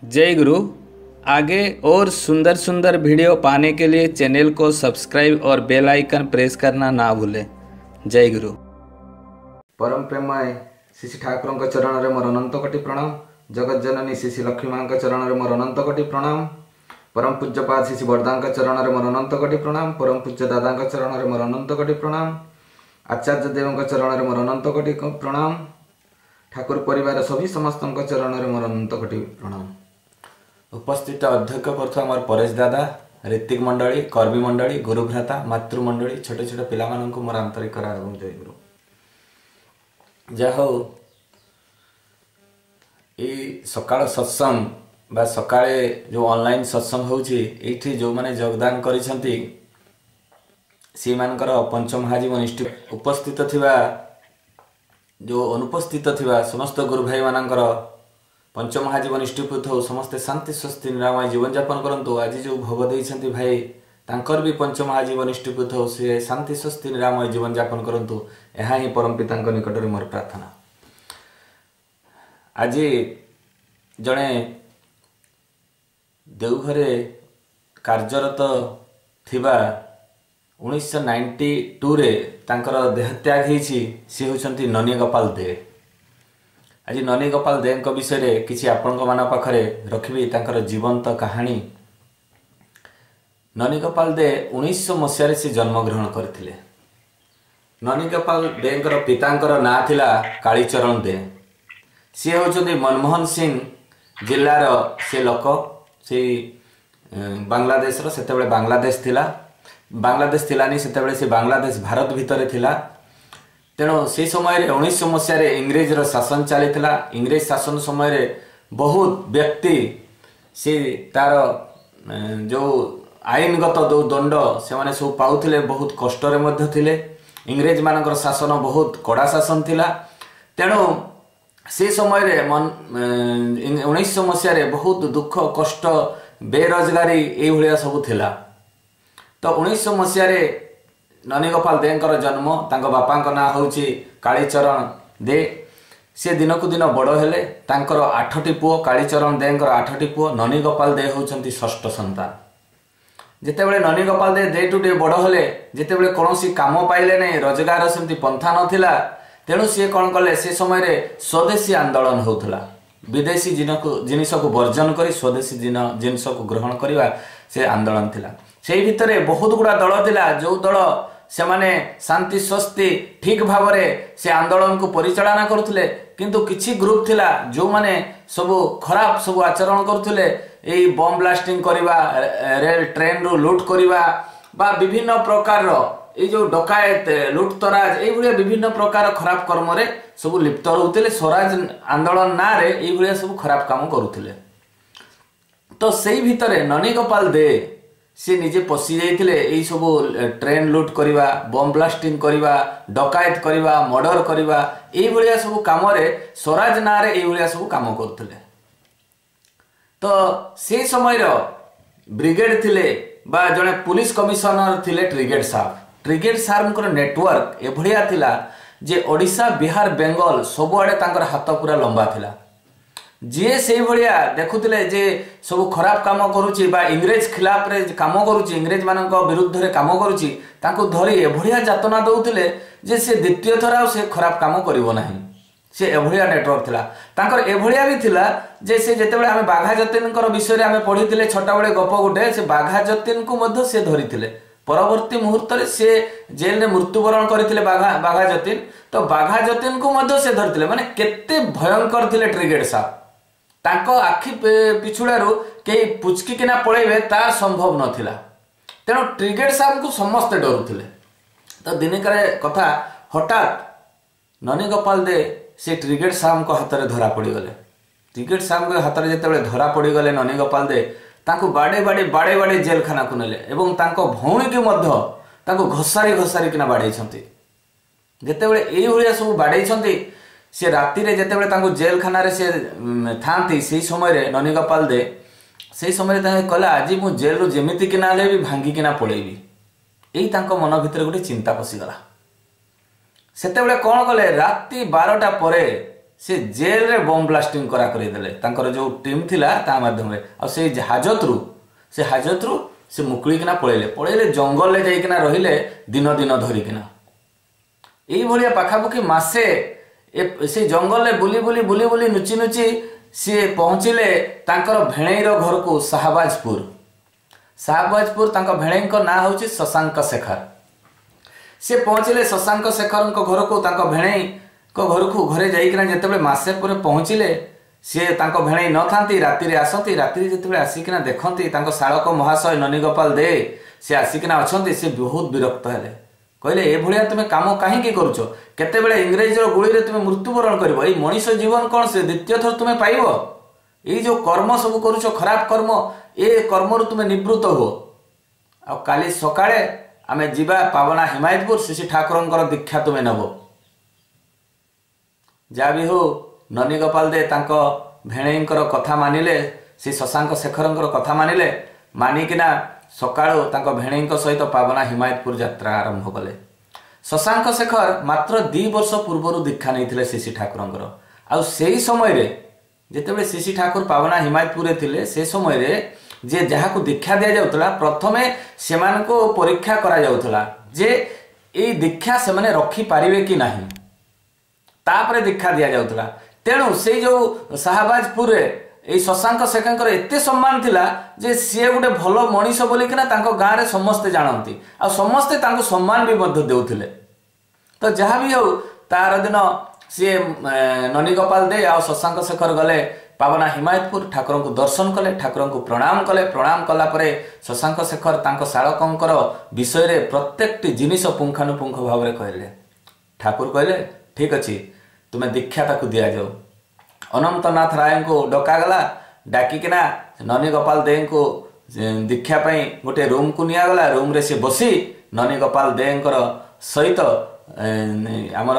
जय गुरु। आगे और सुंदर सुंदर वीडियो पाने के लिए चैनल को सब्सक्राइब और बेल आइकन प्रेस करना ना भूलें। जय गुरु। परम प्रेमय श्री श्री ठाकुर चरण में मोर अनंत कोटि प्रणाम। जगत जननी श्री श्री लक्ष्मी माँ चरण में मोर अनंत कोटि प्रणाम। परम पूज्यपाद श्री श्री बरदा चरण में मोर अनंत कोटि प्रणाम। परम पूज्य दादा चरण में मोर अनंत कोटि प्रणाम। आचार्य देव चरण में मोर अनंत कोटि प्रणाम। ठाकुर परिवार सभी समस्त चरण में मोर अनंत कोटि प्रणाम। उपस्थित अध्यक्ष कर मोर परेश दादा, ऋतिक मंडली, कर्मी मंडली, गुरुभ्राता, मातृमंडली, छोटे छोटे पिला मोर आंतरिक जय गुरु। जाहो सकाळ सत्संग बा सकाळे जो ऑनलाइन सत्संग होउची एठी जो माने योगदान करिसंती सी मानकर पंचमहाजीवन इंस्टीट्यूट उपस्थित थिबा जो अनुपस्थित थिबा समस्त गुरु भाई मानकर पंचमहाजीवन इंस्टीट्यूट हो समस्त शांति स्वस्ति निरामय जीवन यापन करंतु। आज जो भोग देइसंती भाई तांकर भी पंचमहाजीवन इंस्टीट्यूट हो से शांति स्वस्ति निरामय जीवन यापन करंतु। यह ही परम पिता निकट में मोर प्रार्थना। आज जड़े देवघरे कार्यरत थिबा 1992 रे तांकर देहत्याग होइछि से होचंती ननी गोपाल दे। आज ननी गोपाल दे विषय रे किछि आपनक मान पाखरे रखिबी तांकर जीवंत कहानी। ननी गोपाल दे 1900 मसीह से जन्म ग्रहण करथिले। ननी गोपाल देंकर पितांकर ना थिला कालीचरण दे। सी होचंती मनमोहन सिंह जिल्लार से लोक से बांग्लादेश रो सेतेबेले बांग्लादेश थिला। बांग्लादेश थिलानी सेतेबेले से बांग्लादेश भारत भितर थिला। तेणु से समय 1900 मसीह इंग्रेज रो शासन चलीथिला। इंग्रेज शासन समय बहुत व्यक्ति से तार जो आईनगत जो दंड से माने सब पाउथिले बहुत कष्ट रे मध्य थिले। इंग्रेज मानकर शासन बहुत कड़ा शासन थिला। तेणु से समय 1900 मसीह बहुत दुख कष्ट बेरोजगारी ये भाया सब थिला। तो 1900 मसीह ननी गोपाल देंकर जन्म तांको बापांक ना होउची कालीचरण दे। से दिन को दिन बड़ हेले तांकर 8टी पुओ कालीचरण देंकर 8टी पुओ। ननी गोपाल दे होउचंती षष्ठ संतान। जेतेबेले ननी गोपाल दे टू डे बड़ हेले जेतेबेले कोनोसी काम पाइले नै रोजगार सेमती पंथा नथिला। तेणु सी कौन कले से समय स्वदेशी आंदोलन होउथला। विदेशी जिनिस को वर्जन करी स्वदेशी जिनिस को ग्रहण करवा से आंदोलन थिला। से भितरे बहुत गुड़ा दल थिला जो दल से माने शांति स्वस्ति ठीक भाव से आंदोलन को परिचालना करुथिले। किंतु किछि ग्रुप थिला जो माने सब खराब सब आचरण करुथिले। एई बम ब्लास्टिंग करवा, रेल ट्रेन रो लूट करवा बा विभिन्न प्रकार ये जो डकायत लुटतराज ये विभिन्न प्रकार खराब कर्म रे सब लिप्त रहउथिले। स्वराज आंदोलन ना रे ये सब खराब काम करुथिले। तो सेई भितरे ननी गोपाल दे से निजे पशि जाइथिले। एई सब ट्रेन लूट करवा, बम ब्लास्टिंग करवा, डकायत करवा, मर्डर करवा ये सब काम रे स्वराज ना रे ये सब काम करुथिले। तो से समय ब्रिगेड थिले बा जने पुलिस कमिशनर थिले ट्रिगेड साहब। ट्रिगेड साहब नेटवर्क एभलिया थिला जे ओडिशा, बिहार, बेंगल सबुआड़े तांकर हाथ पूरा लंबा थिला। जी से भलिया देखुथिले जे सब खराब काम करूची बा इंग्रेज खिलाफ रे काम करूची, इंग्रेज मानक विरुद्ध रे काम करूची, तांको धरी एभलिया जातना दउथिले जे से द्वितीय थरा से खराब काम करिवो नाही। से एभलिया नेटवर्क थिला। तांकर एभलिया भी थिला जे से जेतेबेले हमें बाघा जतीनकर विषय रे हमें पढिथिले छोटा बेले गप गुटे से बाघा जतीन को मध्य से धरिथिले। परवर्ती मुहूर्त रे से जेल रे मृत्युवरण करथिले बाघा जतीन। तो बाघा जतीन को मध्य से धरिथिले माने केते भयंकर थिले ट्रिगेड साहब। तांको आखि पिछुड़ारू के पुचकी किना पळेबे तार संभव नथिला। तेणु ट्रिगेड साहब को समस्त डरुथिले। तो दिनकर कथा हठात ननी गोपाल दे से ट्रिगेड साहब को हाथ में धरा पड़ी गले। ट्रिगेड साहब के हाथ में जिते धरा पड़ी गले ननी गोपाल दे तांको बाड़े बाड़े बाड़े बाड़े जेल खाना को नेले एवं तांको भौणी के मध्य तांको घसारी घसारी किना बाड़े छंती। जेतेबेले एई भलिया सब बाड़े छंती से राति रे जेतेबेले तांको जेल खाना रे से थांती सेई समय रे ननी गोपाल दे सेई समय रे तांके कहला आज मु जेल रो जेमिति किना ले भी भांगी किना पळेबी। एई तांको मन भितर गोटे चिंता पसिगला। सेतेबेले कोन कले राति 12टा परे से जेल रे बम ब्लास्टिंग करा करदेले जो टीम थिला ता माध्यम आ से हाजतरू से मुकुलिकिना पळेले जंगल ले जाइकिना रहिले दिन दिन धरिकिना एई भलिया पाखापाखि मासे से जंगल ले बुली बुली बुली बुली नुची नुची सी पहुँचिले तांकर भेणईर घर को शाहबाजपुर तांकर भेणईक ना होची शशांक शेखर। से पहुँचिले शशांक शेखर घर को तांकर भेणई को घर को घरे जाइकिना जेतेबेले मासे पर पहुँचिले सी तांको भेणई न थांती राति आसती राति जेतेबेले आसिकिना देखंती तांको शालक महाशय ननीगोपाल दे से आसिकिना अछंती से बहुत विरक्त हेले कहले ए भलिया तुमे काम काहे करूछ केतेबेले इंग्रेजर गुली रे तुमे मृत्युवरण करबो ए मनीष जीवन कोन से द्वितीय थर तुमे पाइबो ए जो कर्म सब करूछ खराब कर्म ए कर्म रु तुमे निवृत्त हो आ काली सकाळे आमे जीवा पावना हिमायतपुर श्री ठाकुरंकर दीक्षा तुमे नबो जा भी हो ननीगोपाल दे तांको भेणईंकर कथा मानिले से शशांक शेखरंकर कथा मानिले मानिकिना सकाळो तांको भेणईंक सहित पावना हिमायतपुर यात्रा आरंभ कले। शशांक शेखर मात्र 2 वर्ष पूर्व दीक्षा नहीं श्री ठाकुरंकर आ सेही समय रे जेतेबेले श्री ठाकुर पावना हिमायतपुर रे थिले से समय रे जे जहाको दीक्षा दिया जाउतला प्रथमे सेमानको परीक्षा करा जाउतला जे ए दीक्षा से माने रखी पारिबे कि नाही तापरे दीक्षा दिया जाउतला तेणु से जो शाहबाजपुर रे ए शशांक शेखर एते सम्मान थिला जे सी गोटे भल मनीष बोलिकिना तांको गाँ रे समस्ते जानती आ समस्ते तांको सम्मान भी मध्य देउथिले। तो जहाँ भी हो तार दिन सी ननीगोपाल दे आ शशांक शेखर गले पावना हिमायतपुर ठाकुर को दर्शन कले ठाकुर को प्रणाम कले प्रणाम कला परे शशांक शेखर तांको शालकंकर विषय रे प्रत्येक जिनिस पुंखानुपुंख भाव रे कहले ठाकुर कहले ठीक अछि तुमे दीक्षा ताकू दिया जाओ। अनंतनाथ राय को डकागला डाकिकिना ननीगोपाल दे को दीक्षा पाई गोटे रूम को नियागला रूम रे से बसी ननीगोपाल देकर सहित आमर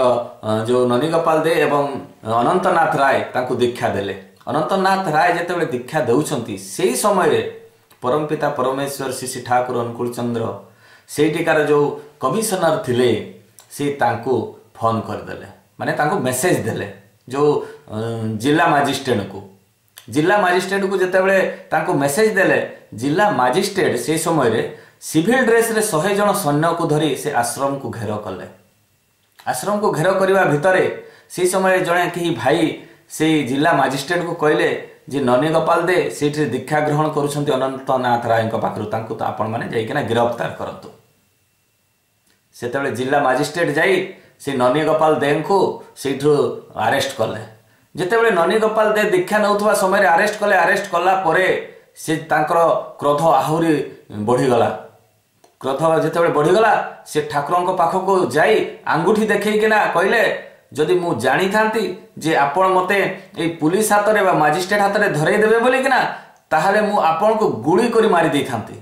जो ननीगोपाल दे एवं अनंतनाथ राय तांको दीक्षा देले। अनंतनाथ राय जेतेबेले दीक्षा देउछंती सेही समय रे परमपिता परमेश्वर श्री ठाकुर अनुकूल चंद्र सेठिकार जो कमिशनर थिले से तांको फोन करदेले माने तांको मेसेज देले जो जिला मजिस्ट्रेट को जेतेबेले तांको मेसेज देले जिला मजिस्ट्रेट से समय रे सिविल ड्रेस रे 100 जन सैन्य को धरी से आश्रम को घेर कले। आश्रम को घेर करवा भितरे से समय जड़े कहीं भाई से जिला मजिस्ट्रेट को कहले जे ननीगोपाल दे सेठी दीक्षा ग्रहण करुछंती अनंतनाथ राय पाखरु तांको तो आपण माने जाइकिना गिरफ्तार करंतु। सेतेबेले जिला मजिस्ट्रेट जाई से ननीगोपाल दे को सेठु अरेस्ट कले। जेतेबेले ननीगोपाल दे दीक्षा नउथवा समय अरेस्ट कले अरेस्ट कला परे से तांकर क्रोध आहुरी बढ़ीगला। क्रोध जेतेबेले बढ़ीगला से ठाकुरंक पाखको जाई आंगुठी देखैकिना कहले जदि मु जानी थांती जे आपण मते ए पुलिस हाथ रे बा मजिस्ट्रेट हाथ रे धरई देबे बोली किना ताहाले मु आपण को गुली करी मारी देई थांती।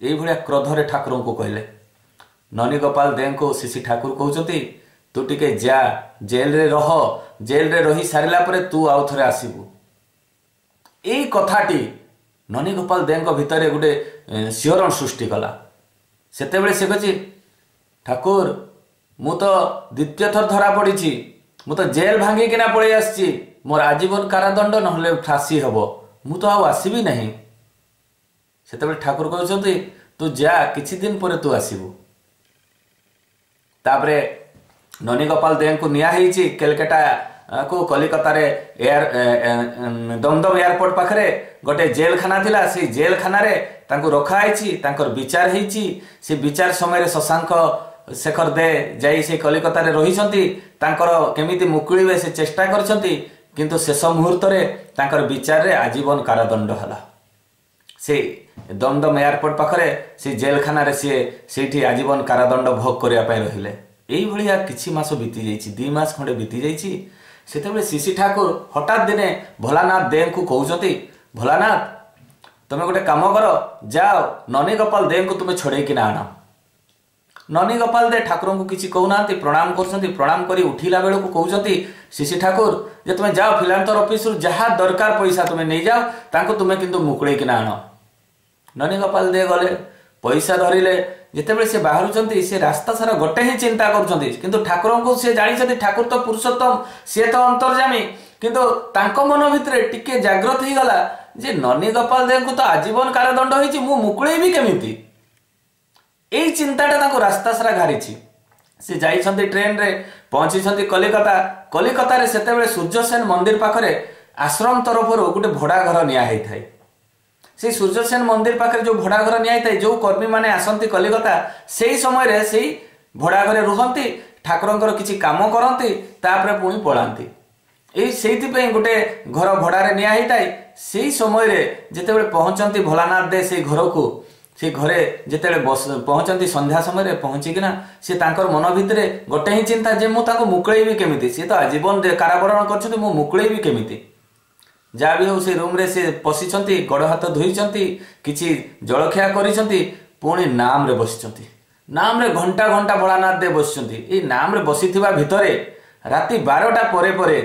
एई भलिया क्रोध रे ठाकुरंक कहले। ननीगोपाल दे को श्री ठाकुर कहउछती तू टिके जा जेल रे रह जेल रे रही सारिला परे तू आउ थरे आसीबू। एई कथाटी ननीगोपाल दे भितर गोटे सिहरण सृष्टि कला। सेतेबेले से कछि ठाकुर मु तो द्वितीय थर धरा पड़ी मु तो जेल भांगी किना पळै आछि मोर आजीवन कारादंड नहले फांसी हबो मु तो आउ आसीबी नहीं। सेतेबेले ठाकुर कहउछती तू जा किछि दिन परे तू आसीबू। तापरे ननीगोपाल दे को निया हेची केलकाता को कलिकता रे दमदम एयरपोर्ट पाखरे गोटे जेल खाना थिला से जेल खाना रे तांको रखा हेची तांकर विचार हेची से विचार समय रे शशांक शेखर दे जाई से कलिकता रे रहिसंती तांकर केमिति मुकुलिबे से चेष्टा करछंती किंतु शेष मुहूर्त रे तांकर विचार रे आजीवन कारादंड हला। से दमदम एयरपोर्ट पाखरे से जेल खाना रे सेठी आजीवन कारादंड भोग करिया पय रहिले। एई भलिया किछि मास बीती जाइछि 2 मास खंडे बीती जाइछि। सेतेबेले श्री ठाकुर हठात दिने भोलानाथ दे को कहउछती भोलानाथ तमे गोटे काम कर जाओ ननीगोपाल दे को तुमे छोड़े कि ना आना। ननीगोपाल दे ठाकुर को किछि कहउनांती प्रणाम करछंती प्रणाम करी उठिला बेल को कहउछंती श्री ठाकुर जे तुमे जाओ फिलांतर ऑफिस रु जहा दरकार पैसा तुमे नै जाओ तांको तुमे किंतु मुकुळे कि ना आनो। ननीगोपाल दे गले पैसा धरिले ଯେତେବେଳେ ସେ ବାହାରୁଛନ୍ତି ସେ ରାସ୍ତା ସାରା ଗୋଟେ ହିଁ ଚିନ୍ତା କରୁଛନ୍ତି, କିନ୍ତୁ ଠାକୁରଙ୍କୁ ସେ ଜାଣିଛନ୍ତି ଠାକୁର ତ ପୁରୁଷୋତ୍ତମ, ସିଏ ତ ଅନ୍ତର୍ଯାମୀ, କିନ୍ତୁ ତାଙ୍କ ମନ ଭିତରେ ଟିକେ ଜାଗ୍ରତ ହେଇଗଲା ଯେ ନନୀ ଗୋପାଳ ଦେବଙ୍କୁ ତ ଆଜୀବନ କାରାଦଣ୍ଡ ହେଇଛି, ମୁଁ ମୁକୁଳେଇବି କେମିତି? ଏଇ ଚିନ୍ତାଟା ତାଙ୍କୁ ରାସ୍ତା ସାରା ଘାରିଛି। ସେ ଯାଇଛନ୍ତି ଟ୍ରେନରେ, ପହଞ୍ଚିଛନ୍ତି କଲିକତା। କଲିକତାରେ ସେତେବେଳେ ସୂର୍ଯ୍ୟସେନ ମନ୍ଦିର ପାଖରେ ଆଶ୍ରମ ତରଫରୁ ଗୋଟେ ଭଡ଼ା ଘର ନିଆ ହେଇଥାଏ। ସେଇ ସୂର୍ଯ୍ୟସେନ ମନ୍ଦିର ପାଖରେ ଯେଉଁ ଭଡ଼ା ଘର ନିଆ ହେଇଥାଏ, ଯେଉଁ କର୍ମୀମାନେ ଆସନ୍ତି କଲିକତା, ସେଇ ସମୟରେ ସେଇ ଭଡ଼ା ଘରେ ରୁହନ୍ତି, ଠାକୁରଙ୍କର କିଛି କାମ କରନ୍ତି, ତାପରେ ପୁଣି ପଳାନ୍ତି। ସେଇଥିପାଇଁ ଗୋଟେ ଘର ଭଡ଼ାରେ ନିଆ ହେଇଥାଏ। ସେଇ ସମୟରେ ଯେତେବେଳେ ପହଞ୍ଚନ୍ତି ଭୋଲାନାଥ ଦେ ସେଇ ଘରକୁ, ସେ ଘରେ ଯେତେବେଳେ ପହଞ୍ଚନ୍ତି ସନ୍ଧ୍ୟା ସମୟରେ ପହଞ୍ଚିକିନା ସେ ତାଙ୍କର ମନ ଭିତରେ ଗୋଟେ ହିଁ ଚିନ୍ତା ଯେ ମୁଁ ତାଙ୍କୁ ମୁକୁଳେଇବି କେମିତି? ସିଏ ତ ଆଜୀବନ କାରାବରଣ କରିଛନ୍ତି, ମୁଁ ମୁକୁଳେଇବି କେମିତି? ଯାହା ବି ହଉ ସେ ରୁମ୍ରେ ସେ ପଶିଛନ୍ତି, ଗୋଡ଼ ହାତ ଧୋଇଛନ୍ତି, କିଛି ଜଳଖିଆ କରିଛନ୍ତି, ପୁଣି ନାମରେ ବସିଛନ୍ତି। ନାମରେ ଘଣ୍ଟା ଘଣ୍ଟା ଭୋଳାନାଥ ଦେ ବସିଛନ୍ତି। ଏଇ ନାମରେ ବସିଥିବା ଭିତରେ ରାତି 12ଟା ପରେ ପରେ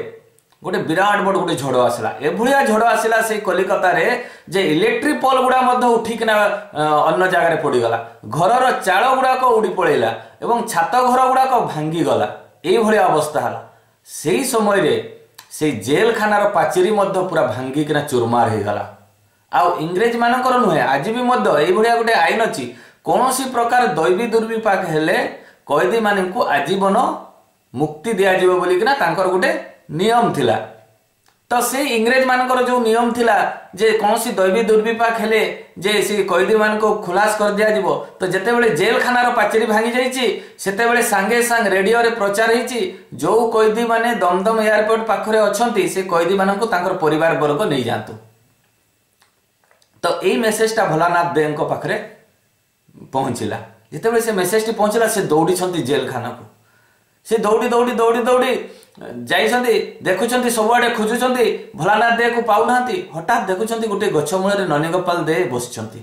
ଗୋଟେ ବିରାଟ ବଡ଼ ଗୋଟେ ଝଡ଼ ଆସିଲା। ଏଭଳିଆ ଝଡ଼ ଆସିଲା ସେଇ କଲିକତାରେ ଯେ ଇଲେକ୍ଟ୍ରିକ ପୋଲ ଗୁଡ଼ା ମଧ୍ୟ ଉଠିକିନା ଅନ୍ୟ ଜାଗାରେ ପଡ଼ିଗଲା, ଘରର ଚାଳ ଗୁଡ଼ାକ ଉଡ଼ି ପଳେଇଲା ଏବଂ ଛାତ ଘର ଗୁଡ଼ାକ ଭାଙ୍ଗିଗଲା। ଏଇଭଳିଆ ଅବସ୍ଥା ହେଲା। ସେଇ ସମୟରେ ସେଇ ଜେଲଖାନାର ପାଚେରୀ ମଧ୍ୟ ପୁରା ଭାଙ୍ଗିକିନା ଚୁରମାର ହେଇଗଲା। ଆଉ ଇଂରେଜ ମାନଙ୍କର ନୁହେଁ, ଆଜି ବି ମଧ୍ୟ ଏଇଭଳିଆ ଗୋଟେ ଆଇନ ଅଛି, କୌଣସି ପ୍ରକାର ଦୈବୀ ଦୁର୍ବିପାକ ହେଲେ କଏଦୀମାନଙ୍କୁ ଆଜୀବନ ମୁକ୍ତି ଦିଆଯିବ ବୋଲିକିନା ତାଙ୍କର ଗୋଟେ ନିୟମ ଥିଲା। ତ ସେଇ ଇଂରେଜ ମାନଙ୍କର ଯେଉଁ ନିୟମ ଥିଲା ଯେ କୌଣସି ଦୈବୀ ଦୁର୍ବିପାକ ହେଲେ ଯେ ସେ କଏଦୀମାନଙ୍କୁ ଖୁଲାସ କରିଦିଆଯିବ, ତ ଯେତେବେଳେ ଜେଲଖାନାର ପାଚେରୀ ଭାଙ୍ଗି ଯାଇଛି ସେତେବେଳେ ସାଙ୍ଗେ ସାଙ୍ଗେ ରେଡ଼ିଓରେ ପ୍ରଚାର ହେଇଛି ଯେଉଁ କଏଦୀମାନେ ଦମଦମ ଏୟାରପୋର୍ଟ ପାଖରେ ଅଛନ୍ତି ସେ କଏଦୀମାନଙ୍କୁ ତାଙ୍କର ପରିବାର ବର୍ଗ ନେଇଯାଆନ୍ତୁ। ତ ଏଇ ମେସେଜଟା ଭୋଲାନାଥ ଦେଙ୍କ ପାଖରେ ପହଞ୍ଚିଲା। ଯେତେବେଳେ ସେ ମେସେଜଟି ପହଞ୍ଚିଲା ସେ ଦୌଡ଼ିଛନ୍ତି ଜେଲଖାନାକୁ। ସେ ଦୌଡ଼ି ଦୌଡ଼ି ଦୌଡ଼ି ଦୌଡ଼ି ଯାଇଛନ୍ତି, ଦେଖୁଛନ୍ତି ସବୁଆଡ଼େ ଖୋଜୁଛନ୍ତି, ଭୋଲାନାଥ ଦେକୁ ପାଉନାହାନ୍ତି। ହଠାତ୍ ଦେଖୁଛନ୍ତି ଗୋଟେ ଗଛ ମୂଳରେ ନନୀ ଗୋପାଳ ଦେ ବସିଛନ୍ତି।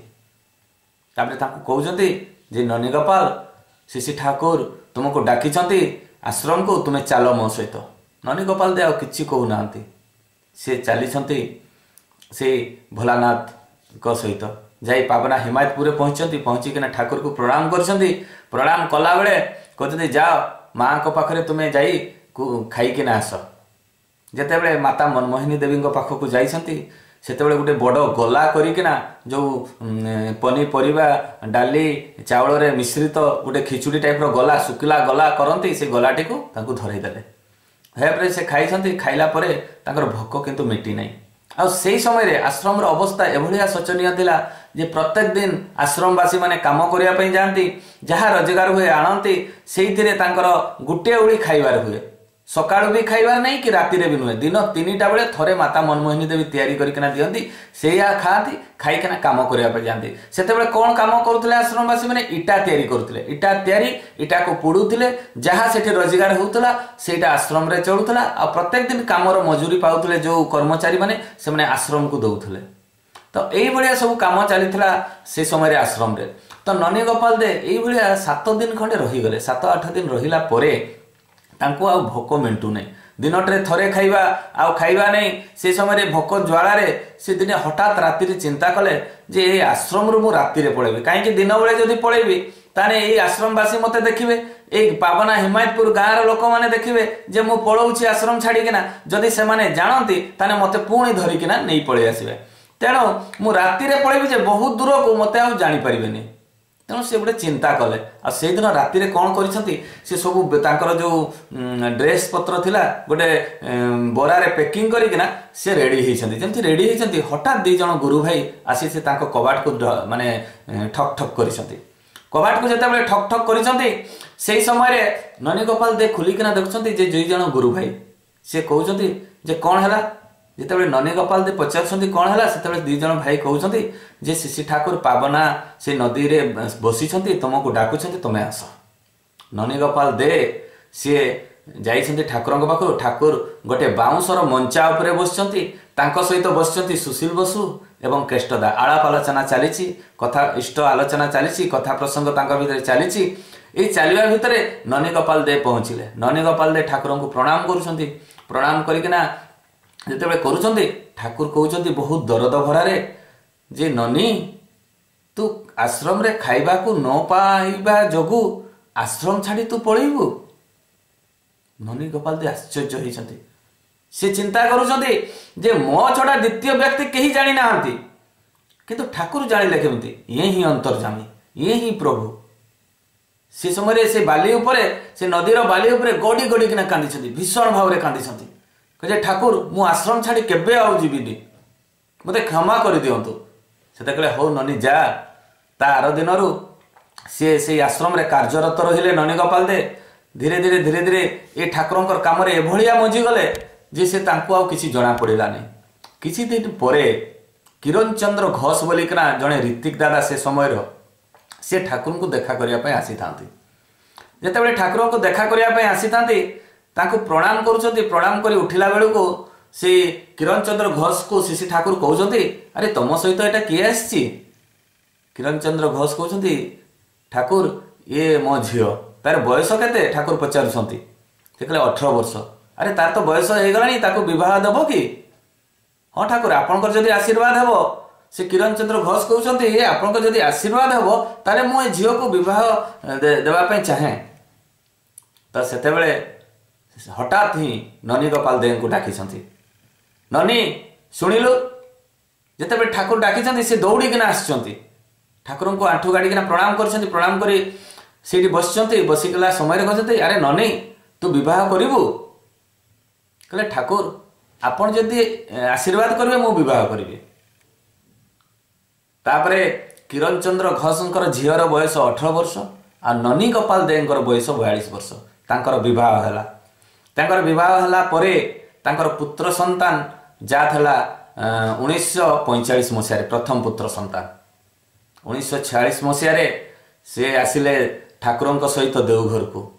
ତାପରେ ତାଙ୍କୁ କହୁଛନ୍ତି ଯେ ନନୀ ଗୋପାଳ, ଶିଶି ଠାକୁର ତୁମକୁ ଡାକିଛନ୍ତି ଆଶ୍ରମକୁ, ତୁମେ ଚାଲ ମୋ ସହିତ। ନନୀ ଗୋପାଳ ଦେ ଆଉ କିଛି କହୁନାହାନ୍ତି, ସେ ଚାଲିଛନ୍ତି ସେଇ ଭୋଲାନାଥଙ୍କ ସହିତ। ଯାଇ ପାବନା ହିମାୟତପୁରରେ ପହଞ୍ଚିଛନ୍ତି। ପହଞ୍ଚିକିନା ଠାକୁରକୁ ପ୍ରଣାମ କରିଛନ୍ତି। ପ୍ରଣାମ କଲାବେଳେ କହୁଛନ୍ତି ଯାଅ ମାଆଙ୍କ ପାଖରେ ତୁମେ ଯାଇ ଖାଇକିନା ଆସ। ଯେତେବେଳେ ମାତା ମନମୋହିନୀ ଦେବୀଙ୍କ ପାଖକୁ ଯାଇଛନ୍ତି ସେତେବେଳେ ଗୋଟେ ବଡ଼ ଗଲା କରିକିନା ଯେଉଁ ପନିପରିବା ଡାଲି ଚାଉଳରେ ମିଶ୍ରିତ ଗୋଟେ ଖିଚୁଡ଼ି ଟାଇପ୍ର ଗଲା, ଶୁଖିଲା ଗଲା କରନ୍ତି, ସେ ଗଲାଟିକୁ ତାଙ୍କୁ ଧରେଇ ଦେଲେ। ହେପରେ ସେ ଖାଇଛନ୍ତି। ଖାଇଲା ପରେ ତାଙ୍କର ଭୋକ କିନ୍ତୁ ମିଟି ନାହିଁ। ଆଉ ସେଇ ସମୟରେ ଆଶ୍ରମର ଅବସ୍ଥା ଏଭଳିଆ ଶୋଚନୀୟ ଥିଲା ଯେ ପ୍ରତ୍ୟେକ ଦିନ ଆଶ୍ରମବାସୀ ମାନେ କାମ କରିବା ପାଇଁ ଯାଆନ୍ତି, ଯାହା ରୋଜଗାର ହୁଏ ଆଣନ୍ତି, ସେଇଥିରେ ତାଙ୍କର ଗୋଟିଏ ଓଳି ଖାଇବାର ହୁଏ। ସକାଳୁ ବି ଖାଇବାର ନାହିଁ କି ରାତିରେ ବି ନୁହେଁ, ଦିନ 3ଟା ବେଳେ ଥରେ ମାତା ମନମୋହିନୀ ଦେବୀ ତିଆରି କରିକିନା ଦିଅନ୍ତି, ସେଇଆ ଖାଆନ୍ତି, ଖାଇକିନା କାମ କରିବା ପାଇଁ ଯାଆନ୍ତି। ସେତେବେଳେ କ'ଣ କାମ କରୁଥିଲେ ଆଶ୍ରମବାସୀ ମାନେ? ଇଟା ତିଆରି କରୁଥିଲେ। ଇଟା ତିଆରି, ଇଟାକୁ ପୋଡ଼ୁଥିଲେ, ଯାହା ସେଠି ରୋଜଗାର ହେଉଥିଲା ସେଇଟା ଆଶ୍ରମରେ ଚଳୁଥିଲା। ଆଉ ପ୍ରତ୍ୟେକ ଦିନ କାମର ମଜୁରୀ ପାଉଥିଲେ ଯେଉଁ କର୍ମଚାରୀ ମାନେ, ସେମାନେ ଆଶ୍ରମକୁ ଦେଉଥିଲେ। ତ ଏଇଭଳିଆ ସବୁ କାମ ଚାଲିଥିଲା ସେ ସମୟରେ ଆଶ୍ରମରେ। ତ ନନୀ ଗୋପାଳ ଦେ ଏଇଭଳିଆ 7 ଦିନ ଖଣ୍ଡେ ରହିଗଲେ। 7-8 ଦିନ ରହିଲା ପରେ ତାଙ୍କୁ ଆଉ ଭୋକ ମେଣ୍ଟୁ ନାହିଁ। ଦିନଟାରେ ଥରେ ଖାଇବା ଆଉ ଖାଇବା ନାହିଁ। ସେ ସମୟରେ ଭୋକ ଜ୍ୱାଳାରେ ସେ ଦିନେ ହଠାତ୍ ରାତିରେ ଚିନ୍ତା କଲେ ଯେ ଏଇ ଆଶ୍ରମରୁ ମୁଁ ରାତିରେ ପଳେଇବି, କାହିଁକି ଦିନ ବେଳେ ଯଦି ପଳେଇବି ତାହେଲେ ଏଇ ଆଶ୍ରମବାସୀ ମୋତେ ଦେଖିବେ, ଏଇ ପାବନା ହିମାୟତପୁର ଗାଁର ଲୋକମାନେ ଦେଖିବେ ଯେ ମୁଁ ପଳଉଛି ଆଶ୍ରମ ଛାଡ଼ିକିନା। ଯଦି ସେମାନେ ଜାଣନ୍ତି ତାହେଲେ ମୋତେ ପୁଣି ଧରିକିନା ନେଇ ପଳେଇ ଆସିବେ। ତେଣୁ ମୁଁ ରାତିରେ ପଳେଇବି ଯେ ବହୁତ ଦୂରକୁ, ମୋତେ ଆଉ ଜାଣିପାରିବେନି। ତେଣୁ ସେ ଗୋଟେ ଚିନ୍ତା କଲେ। ଆଉ ସେଇଦିନ ରାତିରେ କ'ଣ କରିଛନ୍ତି, ସେ ସବୁ ତାଙ୍କର ଯେଉଁ ଡ୍ରେସ୍ ପତ୍ର ଥିଲା ଗୋଟେ ବରାରେ ପ୍ୟାକିଂ କରିକିନା ସେ ରେଡ଼ି ହେଇଛନ୍ତି। ଯେମିତି ରେଡ଼ି ହେଇଛନ୍ତି ହଠାତ୍ 2 ଜଣ ଗୁରୁ ଭାଇ ଆସି ସେ ତାଙ୍କ କବାଟକୁ ମାନେ ଠକ୍ ଠକ୍ କରିଛନ୍ତି। କବାଟକୁ ଯେତେବେଳେ ଠକ୍ ଠକ୍ କରିଛନ୍ତି ସେଇ ସମୟରେ ନନୀ ଗୋପାଳ ଦେ ଖୋଲିକିନା ଦେଖୁଛନ୍ତି ଯେ 2 ଜଣ ଗୁରୁ ଭାଇ। ସେ କହୁଛନ୍ତି ଯେ କ'ଣ ହେଲା? ଯେତେବେଳେ ନନୀ ଗୋପାଳ ଦେ ପଚାରୁଛନ୍ତି କ'ଣ ହେଲା, ସେତେବେଳେ 2 ଜଣ ଭାଇ କହୁଛନ୍ତି ଯେ ଶିଶି ଠାକୁର ପାବନା ସେ ନଦୀରେ ବସିଛନ୍ତି, ତୁମକୁ ଡାକୁଛନ୍ତି, ତୁମେ ଆସ। ନନୀ ଗୋପାଳ ଦେ ସିଏ ଯାଇଛନ୍ତି ଠାକୁରଙ୍କ ପାଖରୁ। ଠାକୁର ଗୋଟେ ବାଉଁଶର ମଞ୍ଚା ଉପରେ ବସିଛନ୍ତି, ତାଙ୍କ ସହିତ ବସିଛନ୍ତି ସୁଶୀଲ ବସୁ ଏବଂ କେଷ୍ଟଦା। ଆଳାପ ଆଲୋଚନା ଚାଲିଛି, କଥା ଇଷ୍ଟ ଆଲୋଚନା ଚାଲିଛି, କଥା ପ୍ରସଙ୍ଗ ତାଙ୍କ ଭିତରେ ଚାଲିଛି। ଏଇ ଚାଲିବା ଭିତରେ ନନୀ ଗୋପାଳ ଦେ ପହଞ୍ଚିଲେ। ନନୀ ଗୋପାଳ ଦେ ଠାକୁରଙ୍କୁ ପ୍ରଣାମ କରୁଛନ୍ତି। ପ୍ରଣାମ କରିକିନା ଯେତେବେଳେ କରୁଛନ୍ତି ଠାକୁର କହୁଛନ୍ତି ବହୁତ ଦରଦ ଭରାରେ ଯେ ନନୀ तू आश्रम रे खाइबा को न पाइबा जोगु आश्रम छाड़ी तू पळेबू। ननी गोपाल दे आश्चर्य होइछन्ति। से चिंता करुछन्ति जे मो छडा द्वितीय व्यक्ति केही जानि नाहंती, किंतु ठाकुर जानिले केमति? ये ही अंतर्जामी, ये ही प्रभु। से समय से बाली उपरे, से नदीर बाली उपरे गड़ी गड़ी किना कांदी, भीषण भाव में कांदी। कहे ठाकुर मु आश्रम छाड़ी केबे आउ जीविनी, मते क्षमा कर दियंतु। से कहले हो ननी जा। तार दिनरू सी से आश्रम रे कार्यरत रहिले ननी गोपाल दे। धीरे धीरे धीरे धीरे ये ठाकुरंकर काम रे एभलिया मजी गले जे से तांको आउ किछि जणा पड़िलानी। किछि दिन परे किरण चंद्र घोष बोलिकना जणे ऋतिक दादा से समय रो से ठाकुर को देखा करिया पय आसी थांती। जेतेबेले ठाकुर को देखा करिया पय आसी थांती, तांको प्रणाम करूछंती। प्रणाम करी उठिला बेलू को से किरण चंद्र घोष को शिशि ठाकुर कहउछंती, अरे तम सहित एटा किए आसी? किरण चंद्र घोष कहउछंती, ठाकुर ये मो झियो। तार बयस केते? ठाकुर पचारुछंती। से कहले 18 वर्ष। अरे तार तो बयस हे गलानी, ताको विवाह देबो कि? हाँ ठाकुर आपनकर जदि आशीर्वाद हेबो। से किरण चंद्र घोष कहउछंती, ये आपनकर जदि आशीर्वाद हेबो तारे मो ए झियो को विवाह देबा पय चाहे। तो सेतेबेले हठात ही ननी गोपाल देव को डाकी। ननी शुणिलु? जेतेबेले ठाकुर डाकी से दौड़ी किना आछंती। ठाकुर को आंठू गाड़ी किना प्रणाम करछंती। प्रणाम करी सेठी बसछंती। बसिकला समय रे कहछंती, अरे ननी तू विवाह करिवु? कहले ठाकुर आपण जदि आशीर्वाद करिवे मो विवाह करिवे। तापरे किरण चंद्र घोषंकर झियर बयस 18 वर्ष आ ननी गोपाल देवंकर बयस 42 वर्ष। तांकर विवाह हला। तांकर विवाह हला परे तांकर पुत्र संतान जा थला 1945 मसिया रे प्रथम पुत्र संतान। 1946 मसिया रे से आसिले ठाकुरंक सहित देवघर को।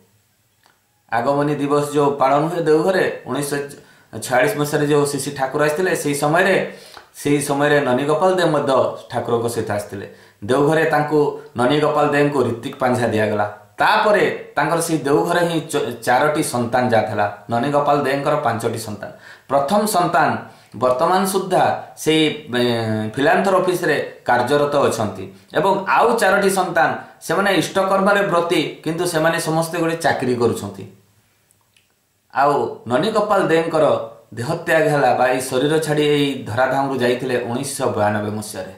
आगमनी दिवस जो पालन हुए देवघरे 1946 मसिया रे जो शिशि ठाकुर आसिले, सेही समय रे ननी गोपाल देव मध्य ठाकुरंक सहित आसिले। देवघरे तांको ननी गोपाल देव को ऋतिक पांझा दिया गला। तापरे तांकर से देवघर ही 4टी संतान जाथला। ननी गोपाल देवंकर 5टी संतान। प्रथम संतान वर्तमान सुद्धा से फिलांथर ऑफिस रे कार्यरत अछंती एवं आउ 4टी संतान से माने इष्टकर्म रे व्रती, किंतु से माने समस्त गोटे चाकरी करूछंती। आउ ननी गोपाल देवंकर देहत्याग हला बा ई शरीर छाड़ी एई धराधाम रु जाइथिले 1992 मसिया रे।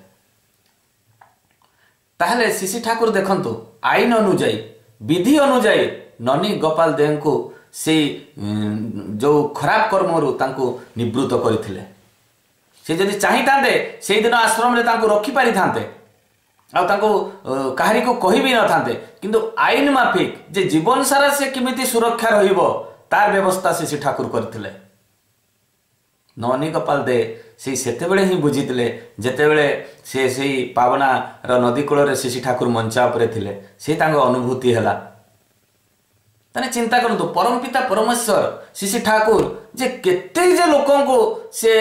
ताहले शिशि ठाकुर देखंतु आईन अनुଯାयी विधि अनुଯାयी ननी गोपाल देव को से जो खराब कर्म रु तांको निवृत्त करथिले। से जदि चाहि थांते से दिन आश्रम रे तांको रखि पारि थांते आ तांको काहारी को कहि भी न थांते, किंतु आईन माफिक जे जीवन सारा से किमिति सुरक्षा रहिबो तार व्यवस्था से ठाकुर करथिले। ननी गोपाल दे से सेतेबेले ही बुझितिले जेतेबेले से सेही पावना र नदी कूल रे शिशि ठाकुर मंचा उपरे थिले। से तांको अनुभूति हला। तने चिंता करंतु परम पिता परमेश्वर शिशि ठाकुर जे केते जे लोकन को से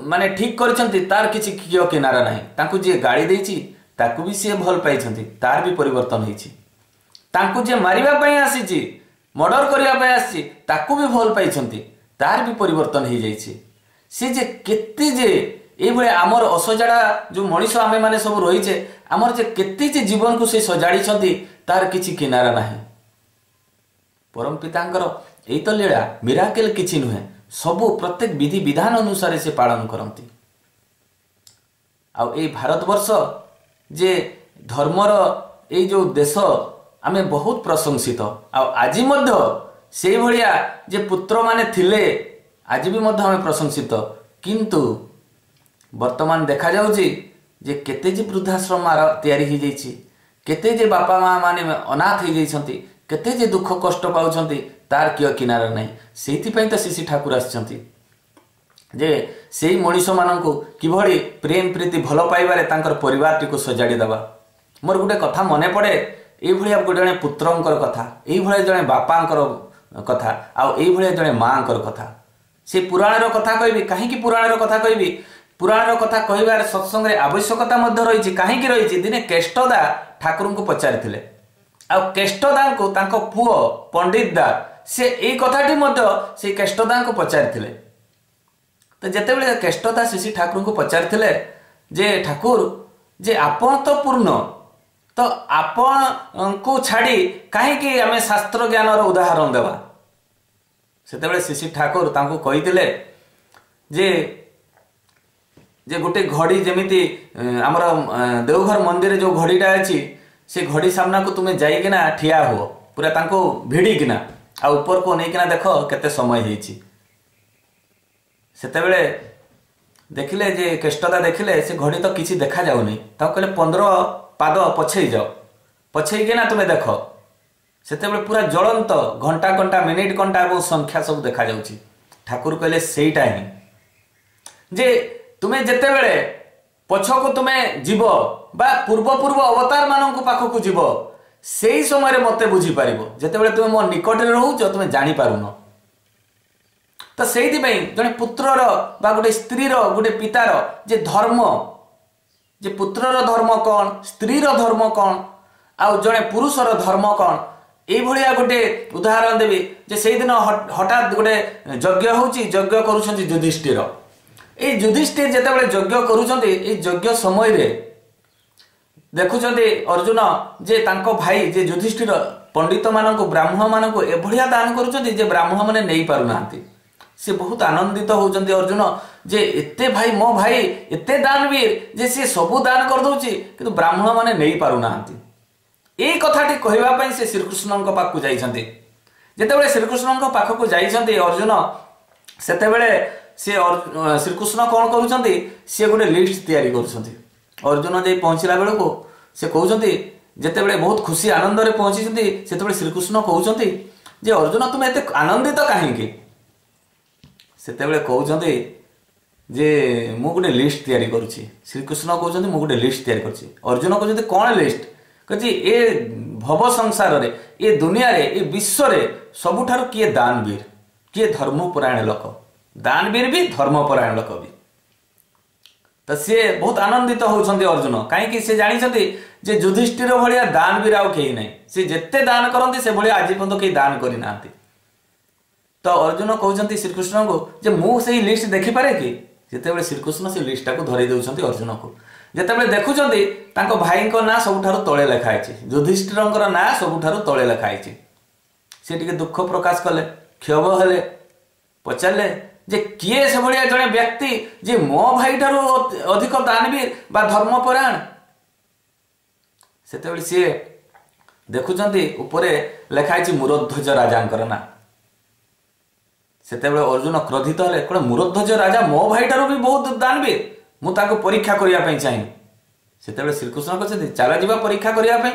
माने ठीक करछंती तार किछि कियो किनारा नाही। तांको जे गाड़ी देछि ताकू भी से भल पाइछंती, तार भी परिवर्तन होइछि। तांको जे मारिबा पई आसीछि, मर्डर करिया पई आसीछि, ताकू भी भल पाइछंती, तार भी परिवर्तन हो जाइछि। से जे केते जे ए भले हमर असजाड़ा जो मनीष आमे माने सब रहिछे, हमर जे केते जे जीवन को से सजाड़ी छथि तार किछि किनारा नाही। परम पितांकर एई तो लीला मिराकल किछि नुहे, सबु प्रत्येक विधि विधान अनुसार से पालन करंती। आ ए भारतवर्ष जे धर्मर ए जो देश आमे बहुत प्रशंसित। आ आज मध्य से भलिया जे पुत्र माने थिले आज भी मध्य आमे प्रशंसित, किंतु वर्तमान देखा जाउची जे केते जे वृद्धाश्रम तैयारी हो जाइछि, केते जे बापा माँ माने अनाथ हो जाइछंती, केते जे दुख कष्ट पाउछंती तार कियो किनारा नाही। सेहिथि पई तो शिशि ठाकुर आछंती जे सेही मनीष माननकु किभଳି प्रेम प्रीति भल पाइबारे तांकर परिवार को सजाड़ी दबा। मोर गुटे कथा मने पड़े, एई भलिया जणे पुत्रंकर कथा, एई भलिया जणे बापांकर कथा, आ एई भलिया जणे मांकर कथा। से पुराणर कथा कहबी, काहेकि पुराणर कथा कहबी, पुराणर कथा कहबार सत्संग रे आवश्यकता मध्य रहिछि। काहेकि रहिछि, दिने केष्टदा ठाकुर को पचारिथिले, आ केष्टदा को तांको पुओ पंडित दा से एई कथाटी मध्य से केष्टदा को पचारिथिले। तो जेतेबेले केष्टदा शिशि ठाकुर को पचारिथिले जे ठाकुर जे आपण तो पूर्ण तो आपण को छाड़ी कहीं आम शास्त्र ज्ञान उदाहरण देवा से श्री ठाकुर तांको कहिथिले जे जे गोटे घड़ी जमीती आमर देवघर मंदिर जो घड़ीटा अच्छी से घड़ी सामना को तुम्हें जाइकिना ठिया हुआ पूरा तांको भिड़िकिना आ ऊपर को नहीं देख केते समय होइछि सेतेबेले देखिले जे केष्टता देखिले से घड़ी तो किसी देखा जाउनी ताको कहले 15 पाद पछई जाओ पछईकिना तुम्हें देख सेतेबेले पूरा ज्वलंत घंटा घंटा मिनिट घंटा और संख्या सब देखा जाउछि ठाकुर कहले सेईटा ही जे तुम्हें जेतेबेले पछको तुम्हें जीव बा पूर्व पूर्व अवतार मानक पाखक जीव सेई समय मते बुझी पारिबो जेतेबेले तुम मो निकट रहुच तुम जानी पारुन तो सेइथि पई जने पुत्रर बा गोटे स्त्रीर गोटे पितार जे धर्म जे पुत्रर धर्म कौन स्त्रीर धर्म कौन आउ जने पुरुषर धर्म कौन एई भलिया गोटे उदाहरण देबी जे सेई दिन हठात गोटे यज्ञ होउची यज्ञ करूछंती युधिष्ठिर ए युधिष्ठिर जेतेबेले यज्ञ करूछंती ए यज्ञ समय रे देखुचंती अर्जुन जे तांको भाई जे युधिष्ठिर पंडित मानक ब्राह्मण मानक एभलिया दान करूचंती जे ब्राह्मण माने नेई पारु नांती से बहुत आनंदित होउचंती अर्जुन जे एते भाई मो भाई एते दानवीर जे से सब दान कर दउची किंतु ब्राह्मण माने नेई पारु नांती ए कथाटी कहबा पई से श्री कृष्णन को पाखु जाईचंती जेतेबेले श्री कृष्णन को पाखु जाईचंती अर्जुन सेतेबेले से श्री कृष्ण कोन करूचंती से गोटे लिस्ट तैयारी करूचंती अर्जुन जे पहुंचला बेल को से कहउचंती जेतेबेले बहुत खुशी आनंद रे पहुंचीचंती सेतेबेले श्री कृष्ण कहउचंती जे अर्जुन तुम एते आनंदित काहे की सेतेबेले कहउचंती जे मु गोटे लिस्ट तैयारी करूची श्री कृष्ण कहउचंती मु गोटे लिस्ट तैयारी करूची अर्जुन कहउचंती कोन लिस्ट कहची ए भव संसार रे ए दुनिया रे ए विश्व रे सबुठार किए दानवीर किए धर्मपरायण लोक दानवीर भी धर्मपरायण लोक भी तो सी बहुत आनंदित होउछंती अर्जुन कहीं से जानी जे युधिष्ठिर भलिया दानवीर आउ कहीं नहीं से जेते दान करती से भलिया आज पर्यंत कहीं दान करि नांती तो अर्जुन कहउछंती श्रीकृष्ण को जे मु सेही लिस्ट देखि पारे कि जेतेबेले श्रीकृष्ण से लिस्टा को धरई देउछंती अर्जुन को जेतेबेले देखुछंती तांको भाई को ना सबुठारु तळे लेखा आइछि युधिष्ठिरंकर ना सबुठारु तळे लेखा आइछि से टिके दुख प्रकाश कले क्षोभ हेले पचारे जे किए से भलिया जने व्यक्ति जे मो भाई ठारू अधिक दानवीर बा धर्मपरायण सेतेबेले सी देखुचंती उपरे लेखाई मूरध्वज राजांकर ना सेतेबेले अर्जुन क्रोधित हेले कोन मूरध्वज राजा मो भाई ठारू भी बहुत दानवीर मु ताको परीक्षा करिया पई चाहि सेतेबेले श्रीकृष्ण कहते चला जीवा परीक्षा करिया पई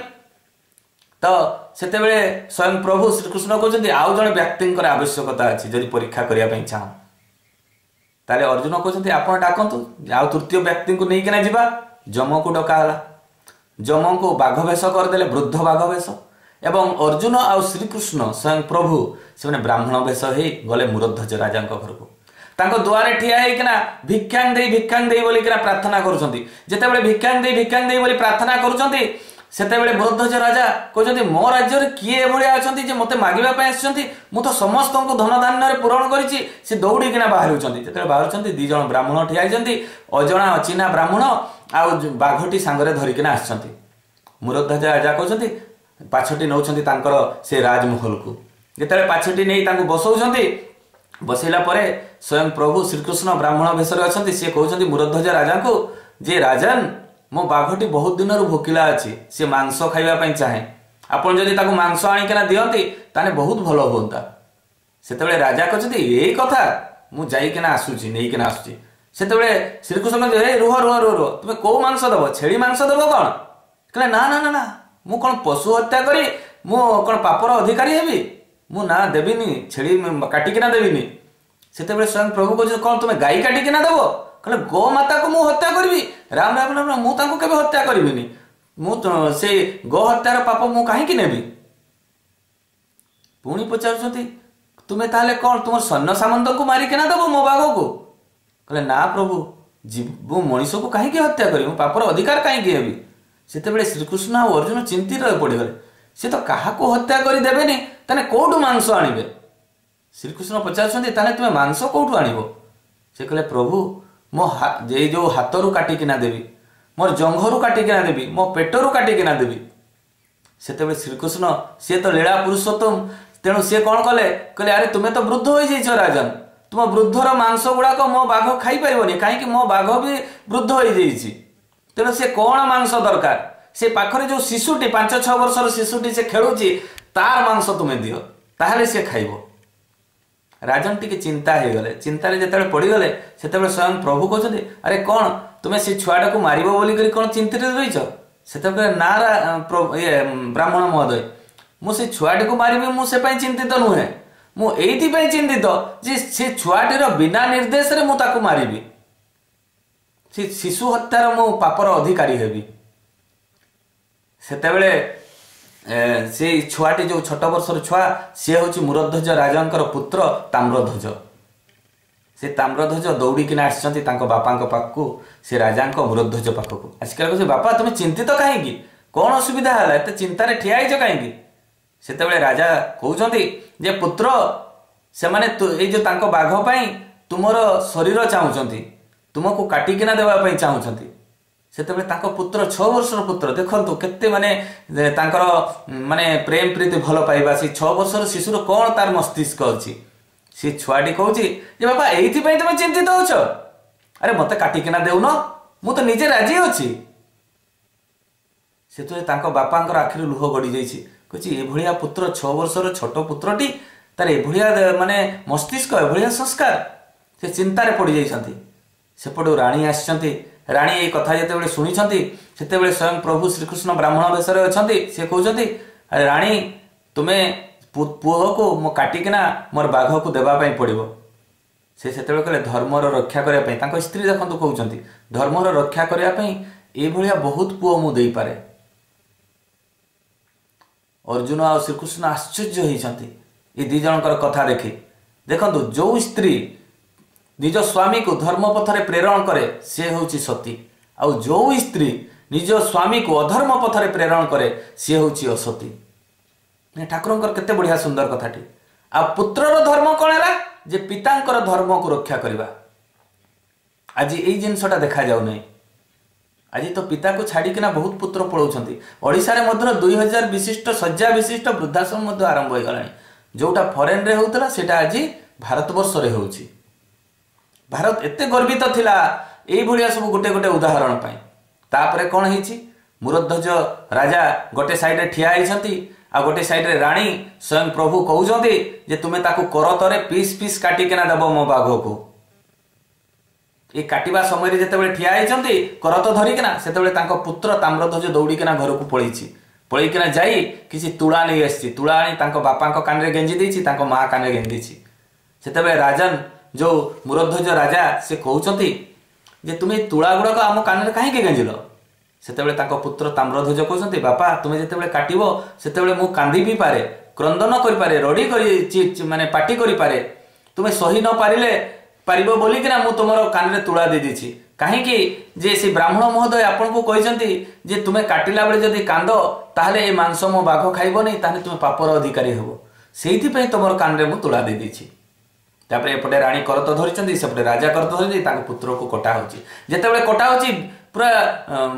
तो सेतेबेले स्वयं प्रभु श्रीकृष्ण कहते आउ जने व्यक्तिंकर आवश्यकता अछि जदि परीक्षा करिया पई चाह ताले अर्जुन कहते आपण डाकंतु आउ तृतीय व्यक्ति को नहीं किना जीवा जम को डकाला जम को बाघ वेश करदेले वृद्ध बाघ वेश एवं अर्जुन आउ श्रीकृष्ण स्वयं प्रभु से ब्राह्मण वेश हो गले मूरध्वज राजा घर को तांको द्वारे ठिया होइकिना भिक्षां दे बोलिकिना प्रार्थना करूछंती जेतेबेले भिक्षां दे बोली प्रार्थना करूछंती सेतेबेले मूरध्वज राजा कहते मो राज्य रे किए एभलिया अछंती जे मते मागिबा पय आछंती मु तो समस्त को धन धान्य रे पूरण करिछि से दौड़ी किना बाहरुछंती जेतेबेले बाहरुछंती दी जण ब्राह्मण ठिया आइछंती अजणा अचिना ब्राह्मण आउ बाघटी सांगरे धरि किना आछंती मूरध्वज राजा कहते पाछटी नौछंती तांकर से राजमहल को जेतेबेले पाछटी नै तांको बसौछंती बसैला परे स्वयं प्रभु श्रीकृष्ण ब्राह्मण भेषरे अछंती से कहउछंती मूरध्वज राजा को जे राजन मो बाघटी बहुत दिन भोकिला अच्छी सी मांस खाइबा चाहे आपन जदि ताको मांस आनिकना दियंती ताने बहुत भलो होंता सेतेबेले राजा कहते ए कथा मु जाइकिना आसुची नैकिना आसुची सेतेबेले श्रीकृष्ण कहते ए रुह रुह रुह तुमे को मांस दबो छेली मांस दबो कोन कहले ना ना ना ना मु कोन पशु हत्या करी मु कोन पापर अधिकारी हेबी मु ना देबिनी छेली काटिकिना देबिनी सेतेबेले स्वयं प्रभु कहते कोन तुमे गाई काटिकिना दबो कहले गो माता को मु हत्या करबी राम राम राम मु तांको केबे हत्या करबिनी मु से गो हत्यार पाप मु काहे कि नेबी पुणी पचारुछंती तुमे ताले कोन तुमर सन्न सामंत को मारी केना दबो मो बाघ को कहले ना प्रभु जीव मनीष को काहे कि हत्या करी मु पापर अधिकार काहे कि हेबी सेतेबेले श्रीकृष्ण और अर्जुन चिंतित रह पड़गले से तो काहा को हत्या करी देबेनी तने कोठु मांस आनिबे श्रीकृष्ण पचारुछंती ताले तुमे मांस कोठु आनिबो से कहले प्रभु मो जे जो हाथ रू काटिकिना देवी मोर जंघरू काटिकिना देवी मो पेटरू काटिकिना देवी। सेतेबेले श्रीकृष्ण सी तो लीला पुरुषोत्तम तेणु सी कौन कले कहले अरे तुम्हें तो वृद्ध हो जाइछ राजन तुम वृद्धर मांस गुड़ाक मो बाघ खाई पारिबनी कहीं मो बाघ भी वृद्ध हो जाइछि तेणु सी कौन मांस दरकार से पाखरे जो शिशुटी 5-6 वर्षर शिशुटी से खेलुची तार मांस तुम्हें दियो ताहले से खाइबो। राजन टिके चिंता हो गले चिंतार जो पड़गले से स्वयं प्रभु कहते अरे कौन तुम्हें से छुआटा को मार बोलिक कौन चिंतित रहीच से ना ये ब्राह्मण महोदय मुझे छुआटी को मारिबी मुझे चिंतित नुहे मुझे चिंतित जे से छुआटीर बिना निर्देश रे मुझे मारिबी से शिशु हत्यार मु पापर अधिकारी हेबी। सेतेबेले से छुआटी जो छोट वर्षर छुआ सी हूँ मूरध्वज राजा पुत्र ताम्रध्वज से ताम्रध्वज दौड़िकिना आसछंती तांको बापा पाखु से राजा मूरध्वज पाखक आसिका कह बापा तुम चिंतित कहीं कौन असुविधा है एत चिंतार ठिया कहीं सेतेबेले राजा कहउछंती जे पुत्र से माने जो तांको बाघ पाई तुमर शरीर चाहूछंती तुमको काटिकिना देवा पई चाहूछंती। सेतेबेले तांको पुत्र 6 वर्षर पुत्र देखंतु केते माने तांकर माने प्रेम प्रीति भल पाइबा से 6 वर्षर शिशुर कौन तार मस्तिष्क अछि सी छुआटी कहूची जे बाबा एइथि पई तुम चिंतित होछ अरे मते काटिकिना देउनो मु तो निजे राजी अछि। सेतु तांको बापांकर आखिर लुह गड़ी जाइछि कहछि ए भलिया पुत्र 6 वर्षर छोट पुत्रटी तार ए भलिया माने मस्तिष्क ए भलिया संस्कार से चिंतारे पड़ी जाइछंती। सेपटो रानी आछंती रानी ये कथा जिते शुणी सेते स्वयं प्रभु श्रीकृष्ण ब्राह्मण वेशरे अच्छा सी कहते अरे रानी तुम्हें पुओ को मो काटिकिना मोर बाघ को देवाई पड़ो से कहले धर्मर रक्षा करने स्त्री देखते कहते धर्मर रक्षा करने ये बहुत पुओ मु दे पारे। अर्जुन आ श्रीकृष्ण आश्चर्य होती ये दी जनकर कथा देखी देखु जो स्त्री निज स्वामी को धर्म पथरे प्रेरण करे से होची सती आ जो स्त्री निज स्वामी को अधर्म पथरे प्रेरण करे से होची असती। ठाकुर केते बढ़िया सुंदर कथाटी आ पुत्रर धर्म कौन है जे पितांकर धर्म को रक्षा करवा। आज यही जिनसटा देखा जाऊ नहीं आज तो पिता को छाड़िकिना बहुत पुत्र पलाउछंती। ओडिशा रे मध्य 2000 विशिष्ट शज्या विशिष्ट वृद्धाश्रम मध्य आरंभ हो गलानी जोटा फॉरेन रे होउतला सेटा आज भारतवर्ष रे होउची। भारत एते गर्वित थिला एई भलिया सब गोटे गोटे उदाहरण पाई। तापरे कोन हिची मूरध्वज राजा गोटे साइड रे ठिया आइछंती आ गोटे साइड रे रानी स्वयं प्रभु कहउछंती जे तुमे ताकू करतरे पीस पीस काटी केना देबो मो बाघ को। ए काटिबा समय रे जेतेबेले ठिया आइछंती करत धरिकिना सेतेबेले तांको पुत्र ताम्रध्वज दौड़िकिना घर को पळीछि पळीकिना जाई किछि तुळा नै आछि तुळा आनी तांको बापांको कान रे गेंजी देछि तांको मा कान रे गेंजी देछि। सेतेबेले राजन जो मूरध्वज राजा से कहउछंती जे तुमे तुळा गुडा आम कान रे काहे के गेंजिलो सेतेबेले तांको पुत्र ताम्रध्वज कहउछंती बापा तुमे जेतेबेले काटिबो सेतेबेले मु कांदी भी पारे क्रंदन करि पारे रडी करि माने पाटी करि पारे तुमे सही न पारिले पारिबो बोली कि ना मु तुमरो कान रे तुळा दे दिछि काहे कि जे से ब्राह्मण महोदय आपन को कहइछंती जे तुमे काटिला बेले जदी कांदो ताहले ए मांस मो बाघ खाइबो नै ताहले तुमे पापर अधिकारी हेबो सेहिथि पय तुमरो कान रे मु तुळा दे दिछि। तापरे एपटे रानी करत धरिछंती सेपटे राजा करत धरिछंती ताको पुत्र को कटा होची जेतेबेले कटा होची पूरा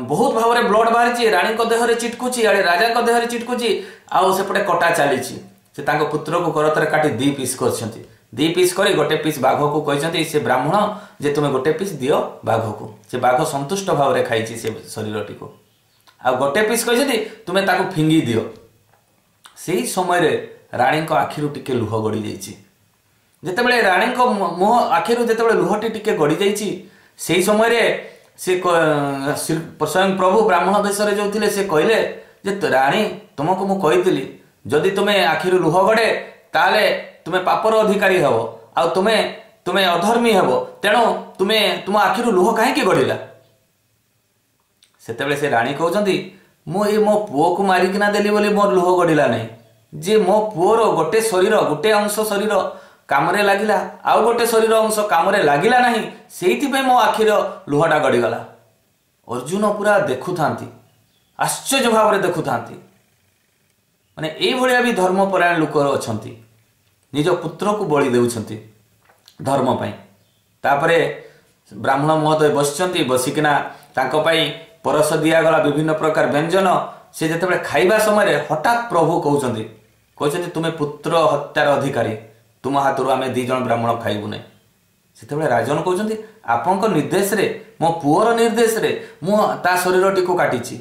बहुत भाव रे ब्लड बाहरिची रानी को देह रे चिटकुची आले राजा को देह रे चिटकुची आउ सेपटे कटा चालीची से ताको पुत्र को करत रे काटी 2 पीस करछंती 2 पीस करी गोटे पीस बाघ को कहछंती से ब्राह्मण जे तुमे गोटे पीस दियो बाघ को से बाघ संतुष्ट भाव रे खाइची से शरीरटी को आ गोटे पीस कहछंती तुमे ताको फिंगी दियो। सेही समय रे रानी को आखिरु टिके लुह गडी जाईची जेतेबेले रानी को मुह आखिरु जेतेबेले लुहटी टिके गडी जाईची सेही समय रे से स्वयं प्रभु ब्राह्मण वेश रे जो थिले से कहले जे रानी तुमको मु कहितली जदि तुमे आखिरु लुह गडे ताले तुमे पापर अधिकारी हबो आ तुमे अधर्मी हबो तेणु तुमे तुम आखिरु लुह काहे के गडिला। सेतेबेले से रानी कहउछंती मु ए मो पुओ को मारी किना देली बोली मोर लुह गडिला नै जे मो पुओर गोटे शरीर गोटे अंश शरीर कामरे लागिला आउ गोटे शरीर अंश कामरे लागिला नहीं सेहिथि पे मो आखिर लुहटा गड़ी गला। अर्जुन पूरा देखु थांती आश्चर्य भाव रे देखु थांती माने एई भलिया भी धर्मपरायण लोक अछंती निज पुत्र को बलि देउछंती धर्म पई। तापरे ब्राह्मण महोदय बसचंती बसिकिना तांको पई परस दिगला विभिन्न प्रकार व्यंजन से जिते खाइबा समय हठात प्रभु कहते तुम्हें पुत्र हत्यार अधिकारी तुम हाथ आम दीज ब्राह्मण खाइबु ना से राजन कहते आपण निर्देश रे मो पुअर निर्देश रे ता शरीर टी काटी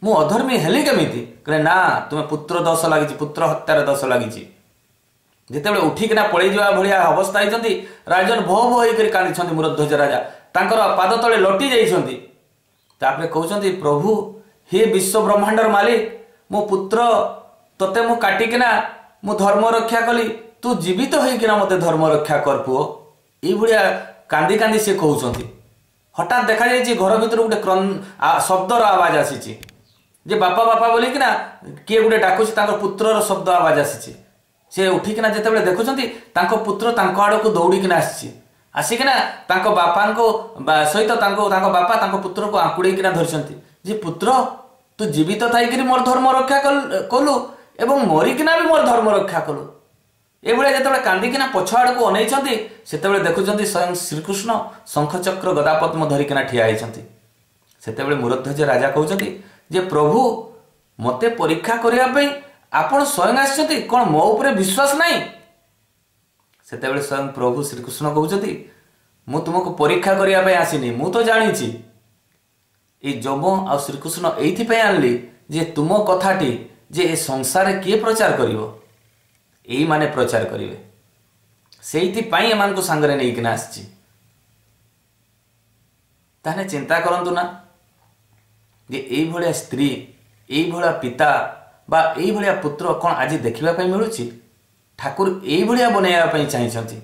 मु अधर्मी हेली केमिति कहले ना तुम्हें पुत्र दोष लगी पुत्र हत्यार दोष लगी जिते उठिकिना पलि जा भाया अवस्था होती राजन भो भो होकर कांदी मूर्ध्वज राजा तांकर पाद तले लटी जाइछंती तापरे कहउछंती प्रभु हे विश्व ब्रह्मांडर मालिक मो पुत्र तते मु काटिकिना मु धर्म रक्षा कली तू जीवित होइकिना मते धर्म रक्षा कर पुओ ई भलिया कांदी कांदी से कहउछंती हठात देखा जाइछि घर भीतर गोटे शब्दर आवाज आसीछि जे बापा बापा बोलिकिना किए गोटे डाकुछि तांकर पुत्रर शब्द आवाज आसीछि से उठिकिना जिते देखुंट पुत्र आड़ को दौड़िकिना आसिकिना बापा सहित बापा पुत्र को आंकुड़ेकिना धरती जे पुत्र तू जीवित थी मोर धर्म रक्षा कलु एवं मरिकिना भी मोर धर्म रक्षा कलु ये जो कांदिकिना पछ आड़ को अनै से देखुं स्वयं श्रीकृष्ण शंखचक्र गदापद्म धरिकिना ठिया होती से मूर्ध्वज राजा कहते जे प्रभु मते परीक्षा करने आपण स्वयं आछंती कौन मो उपरे विश्वास नहीं सेतेबेले स्वयं प्रभु श्रीकृष्ण कहते मु तुमको परीक्षा करने आसीनी मु तो जानी जम आ श्रीकृष्ण ये आनली जे तुम कथाटी जे ए संसार किए प्रचार करिवो एई माने प्रचार करिवे सेइथिपाई एमानको सांगरे नेइकिना आछि ताने चिंता करंतु ना जे एई भलिया स्त्री एई भलिया पिता बा एई भलिया पुत्र कौन आज देखा मिलूँ ठाकुर एई भलिया बनैया चाहिए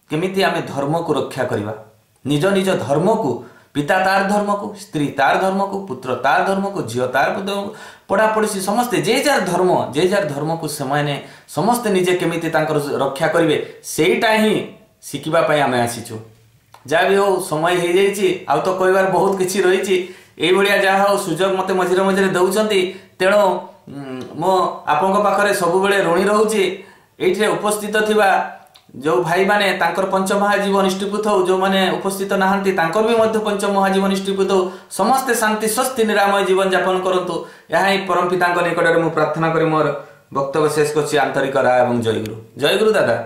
केमिति आमे धर्म को रक्षा करवा निज निज धर्म को पिता तार धर्म को स्त्री तार धर्म को पुत्र तार धर्म को झील तार पढ़ापढ़ी समस्ते जे जार धर्म को समस्ते निजे केमिति तांकर रक्षा करेंगे सेटा ही शिखवाई आम आसीचु जहाँ भी हो समय हो जाइए आउ तो कहबार बहुत किसी रही ये जहाँ हो सुजोग मत मझे मझे दौरान तेणु मो आपण पाखे सब ऋणी रोचे ये उपस्थित थिबा जो भाई माने तांकर पंचमहाजीवन इष्टिपुत हो जो माने उपस्थित नहांती तांकर भी मध्य पंचमहाजीवन इष्टिपुत हो समस्ते शांति स्वस्ति निरामय जीवन यापन करंतु यहाँ ही परम पिता निकट में प्रार्थना करी मोर वक्तव्य शेष करछि आंतरिक राय एवं जय गुरु दादा।